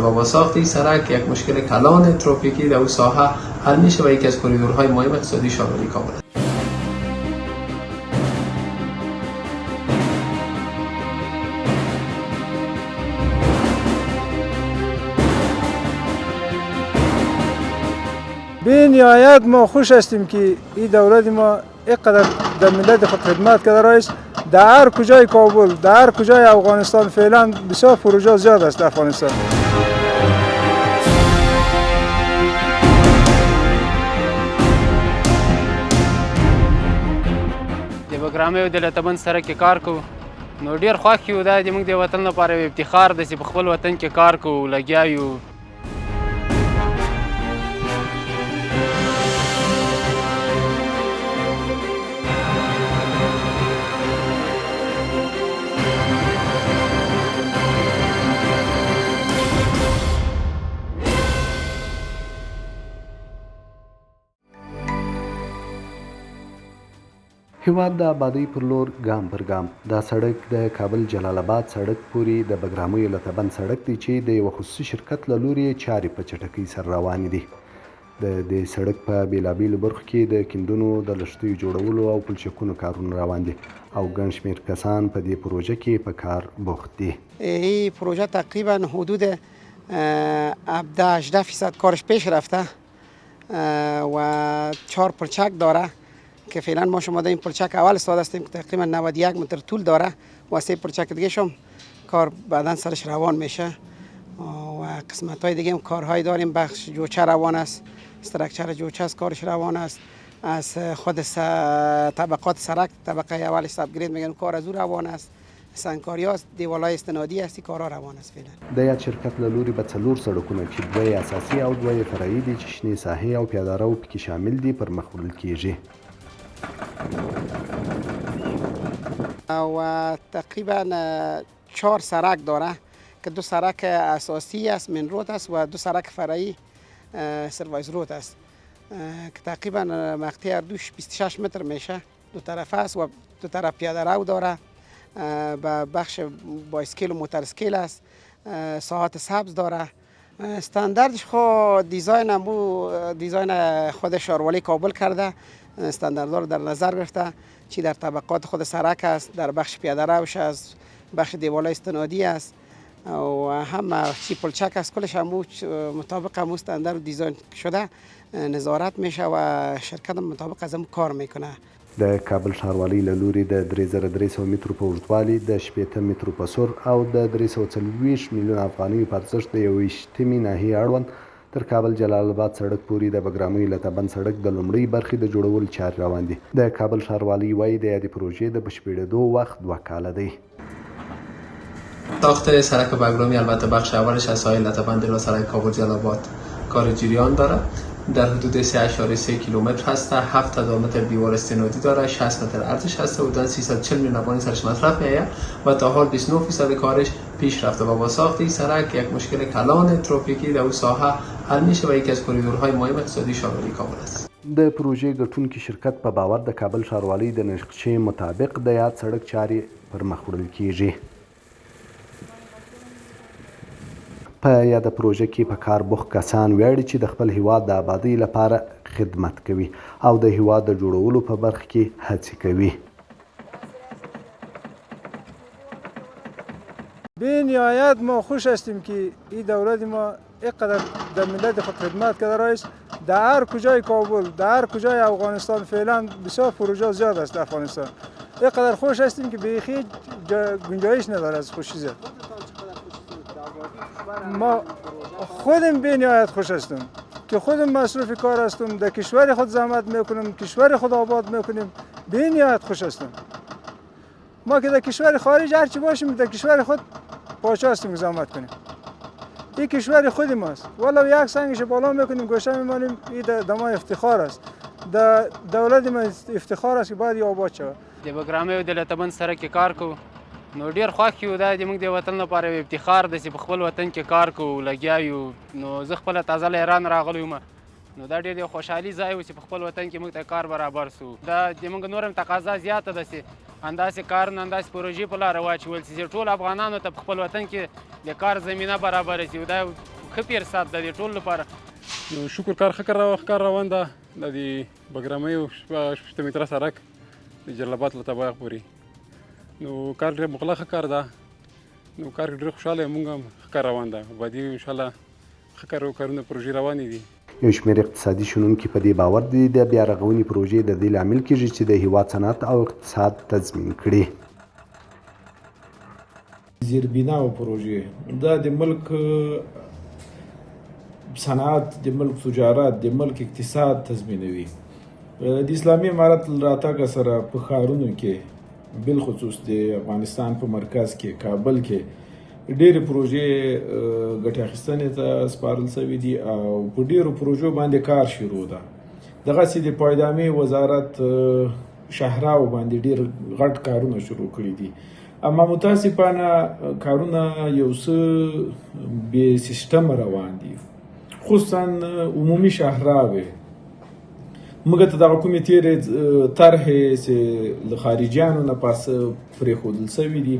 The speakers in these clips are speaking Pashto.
با ساخت این سرک یک مشکل کلان ترافیکی در او ساحه حل میشه و یکی از کریدورهای مهم اقتصادی شمالی کابل است. به نهایت ما خوش هستیم که این دولت ما اینقدر در ملت خود خدمت کرده رئیس. در هر کجای کابل، در هر کجای افغانستان فعلا بسیار پروژه زیاد است در افغانستان. د بګرامۍ او د لتبند سره کې کار کوو نو ډېر خوښ یو. دا زموږ د وطن لپاره یو افتخار دی چې په خپل وطن کې کار کوو، لګیا یو. هیواد د آبادۍ پر لور ګام پر ګام. دا سړک د کابل جلال آباد سړک پورې د بګرامیو لتبند سړک دی چې د یو خصوصي شرکت له لوري چارې په چټکۍ سره روانې دي. د دې سړک په بیلابیلو برخو کې د کیندونو د لښتیو جوړولو او پلچکونو کارونه روان دي او ګڼ شمېر کسان په دې پروژه کې په کار بوخت دي. این پروژه تقریبا حدود 18% کارش پیش رفته و 4 پلچک داره که فعلا ما شما در این پلچک اول استفاده هستیم که تقریبا 91 متر طول داره و 3 پلچک دیگه شم کار بعدا سرش روان میشه و قسمت های دیگه هم کارهای داریم. بخش جوچه روان است، استراکچر جوچه است کارش روان است. از خود طبقات سرک طبقه اولش اپگرید میگن کار از او روان است. سنگکاری است، دیوالای استنادی است، کارها روان است فعلا. د یاد شرکت له لوري به 4 سړکونه چې 2 اساسي او 2 فرعي دي چې شنې ساحې او پیاده رو پکې شامل دي پر مخ وړل کیږي. و تقریبا 4 سرک داره که 2 سرک اساسی است من رود است و 2 سرک فرعی سروایز رود است که تقریبا مقطع هر دوش 26 متر میشه. 2 طرفه است و 2 طرف پیاده رو داره. به بخش بایسکل و موتور اسکیل است. ساحات سبز داره. استانداردش خود دیزاین خود شهرواری کابل کرده. استانداردها رو در نظر گرفته چی در طبقات خود سرک است، در بخش پیاده روش است، بخش دیوالای استنادی است و هم چی پلچک است، کلش هم مطابق هم استاندارد دیزاین شده نظارت میشه و شرکت مطابق از هم کار میکنه. د کابل ښاروالۍ له لوري د 3300 مترو په اوږدوالي د 80 مترو په سور او د 340 میلیون افغانیو په ارزښت د 21مې ناحیې اړوند تر کابل جلال آباد سړک پورې د بګرامیو لتبند سړک د لومړۍ برخې د جوړولو چارې روان دي. د کابل ښاروالۍ وایي د یادې پروژې د بشپړېدو وخت 2 کاله دی. ساخت سرک بگرامی البته بخش اولش از ساحل لتبند الی سرک کابل جلال آباد کار جریان داره. در حدود 3.3 کیلومتر هسته. 7000 متر دیوار استنادی داره. 60 متر عرضش هسته. حدود 340 میلیون افغانی سرش مصرف میآید و تا حال 29% کارش پیش رفته و با ساخت این سرک یک مشکل کلان ترافیکی در او ساحه حل میشه و یکی از کریدورهای مهم اقتصادی شمالی کابل است. د پروژې ګټونکي شرکت په باور د کابل ښاروالۍ د نقشې مطابق د یاد سړک چارې پر مخ وړل کیږي. په یاده پروژه کې په کار بوخت کسان ویاړي چې د خپل هیواد د آبادۍ لپاره خدمت کوي او د هیواد د جوړولو په برخه کې هڅې کوي. به نهایت ما خوش هستیم که این دولت ما اینقدر در ملت خود خدمت کرده رئیس. در هر کجای کابل، در هر کجای افغانستان فعلا بسیار پروژه زیاد است در افغانستان. اینقدر خوش هستیم که بیخی گنجایش نداره از خوشی زیاد. ما خودم به نهایت خوش هستم که خودم مصروف کار هستم، در کشور خود زحمت میکنم، کشور خود آباد میکنیم. به نهایت خوش هستم. ما که در کشور خارج هرچی باشیم در کشور خود پاچه هستیم زحمت کنیم. این کشور خود ماست. والا یک سنگش بالا میکنیم گوشه میمانیم. این دما افتخار است. در دولت ما افتخار است که باید آباد شود. د بګرامۍ او د لتبند سره کې کار کوو نو ډېر خوښ یو. دا زموږ د وطن لپاره یو افتخار دی چې په خپل وطن کې کار کوو، لګیا یو. نو زه خپله تازه له ایران راغلی یم نو دا ډېر یو خوشحالي ځای و چې په خپل وطن کې موږ ته کار برابر سو. دا زموږ نور هم تقاضا زیاته ده چې همداسې کارونه همداسې پروژې په لاره واچول شي چې ټول افغانانو ته په خپل وطن کې د کار زمینه برابره شي. دا یو ښه فرصت ده د ټول لپاره. نو شکر کار ښه کار روان ده د بګرامیو 6 متره سړک د جلال آباد له تباغ پورې. نو کار ډېر مغلق کار ده. نو کار ډېر خوشحاله یم. موږ هم ښه کار روان ده. بعدي انشاءالله ښه کارونه پروژې روانې دي. یو شمېر اقتصادي شنونکي په دې باور دي د بیا رغونې پروژې د دې لامل کېږي چې د هېواد صنعت او اقتصاد تضمین کړي. زیربناو پروژې دا د ملک صنعت، د ملک تجارت، د ملک اقتصاد تضمینوي. د اسلامي امارت راتګ سره په ښارونو کې بالخصوص د افغانستان په مرکز کې کابل کې ډېرې پروژې ګټې اخیستنې ته سپارل شوي دي او په ډېرو پروژو باندې کار شروع ده. دغسې د پایدامي وزارت شهراو باندې ډېر غټ کارونه شروع کړي دي. اما متاسفانه کارونه یو څه بې سیستمه روان دي، خصوصا عمومي شهراوې. موږ ته دغه کومې تېرې طرحې چې له خارجیانو نه پاسه پرېښودل شوي دي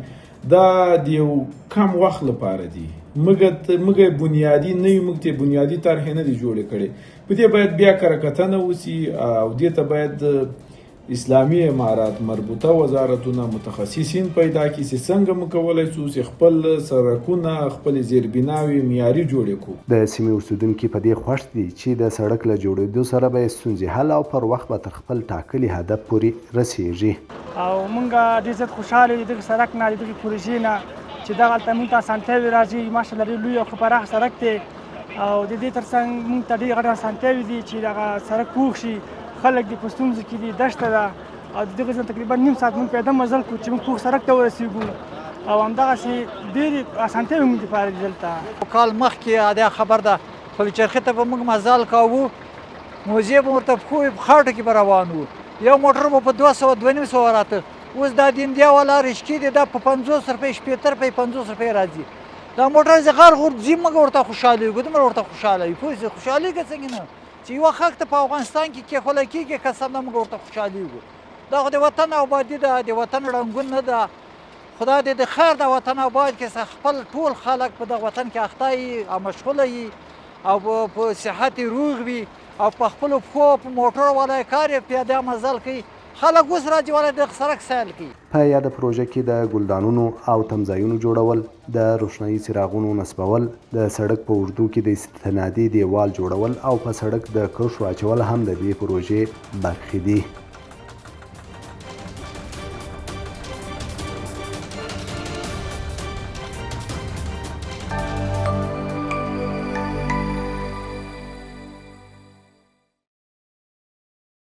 دا د یو کم وخت لپاره دي. موږ بنیادي نه یو، موږ ته بنیادي طرحې نه دي جوړې کړې. په دې باید بیا کره کتنه وشي او دې ته باید اسلامي امارات مربوطه وزارتونه متخصصین پیدا کړي چې څنګه موږ کولی شو چې خپل سړکونه، خپل زیربناوې معیاري جوړې کړو. د سیمې اوسیدونکي په دې خوښ دي چې د سړک له جوړېدو سره به یې ستونزې حل او پر وخت به تر خپل ټاکلي هدف پورې رسیږي. او موږ ډېر زیات خوشحاله یو د دغه سړک نه، د دغې پروژې نه چې دغلته موږ ته اسانتیاوې راځي. ماشاءالله ډېر لوی او ښه پراخ سړک دی او د دې تر څنګ موږ ته ډېرې غټې اسانتیاوې دي چې دغه سړک پوخ شي. خلک دې په ستونزو کې دي، دښته ده او د دغه ځای تقریبا نیم ساعت موږ پیاده مزل کړو چې موږ پوخ سړک ته ورسېږو او همدغسې ډېرې اسانتیاوې موږ دپاره دي دلته. کال مخکې دا خبر ده پلچرخي ته به موږ مزل کوو، موزې به ورته په خاټو کې به روان وو، یو موټر به په 200-250 راته. اوس دا د انډیا والا رشکې دی دا په 50 روپۍ 70 روپۍ 50 روپۍ راځي. دا موټر چې غر غور ځي موږ ورته خوشحاله یو، دومره ورته خوشحاله یو. پوه شئ خوشحالېږه څنګه نه چې یوه خلک ته په افغانستان کې کېښولی کېږي قسم نه موږ ورته خوشحالېږو. دا خو د وطن آبادي ده، د وطن رنګون نه ده. خدا دې د خیر د وطن آباد کې خپل ټول خلک په دغه وطن کې اخته وي او مشغوله وي او په صحت یې روغ وي او په خپلو پښو په موټر والا کار یې پیاده مزل کوي. خلک اوس راځي والا د سړک سیل کوي. په یاده پروژه کې د ګلدانونو او تمځایونو جوړول، د روښنایي څراغونو نصبول، د سړک په اوږدو کې د استنادي دیوال جوړول او په سړک د کرښو اچول هم د دې پروژې برخې دي.